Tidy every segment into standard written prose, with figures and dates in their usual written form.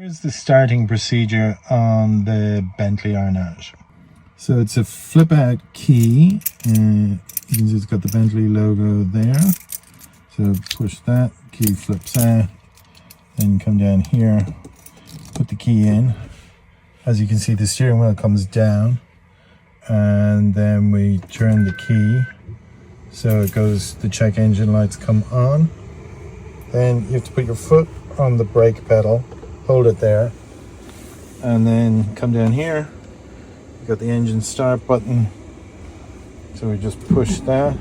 Here's the starting procedure on the Bentley Arnage. So it's a flip out key. You can see it's got the Bentley logo there. So push that, key flips out, then come down here, put the key in. As you can see, the steering wheel comes down, and then we turn the key so it goes, the check engine lights come on. Then you have to put your foot on the brake pedal, hold it there, and then come down here. You've got the engine start button, so we just push that.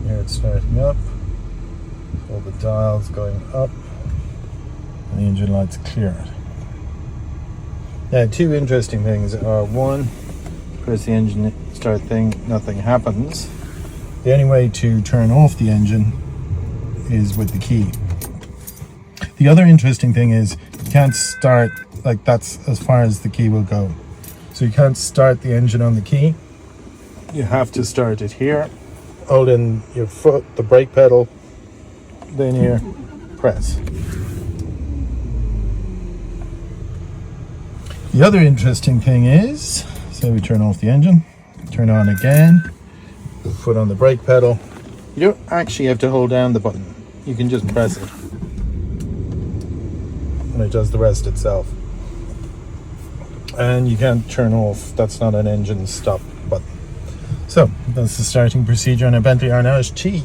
Here it's starting up, all the dials going up, and the engine lights cleared. Now, two interesting things are, one, press the engine start thing, nothing happens. The only way to turn off the engine is with the key. The other interesting thing is you can't start, like, that's as far as the key will go. So you can't start the engine on the key. You have to start it here, hold in your foot, the brake pedal, then here, press. The other interesting thing is, so we turn off the engine, turn on again, foot on the brake pedal. You don't actually have to hold down the button. You can just press it, and it does the rest itself. And you can't turn off, that's not an engine stop button. So that's the starting procedure on a Bentley Arnage T.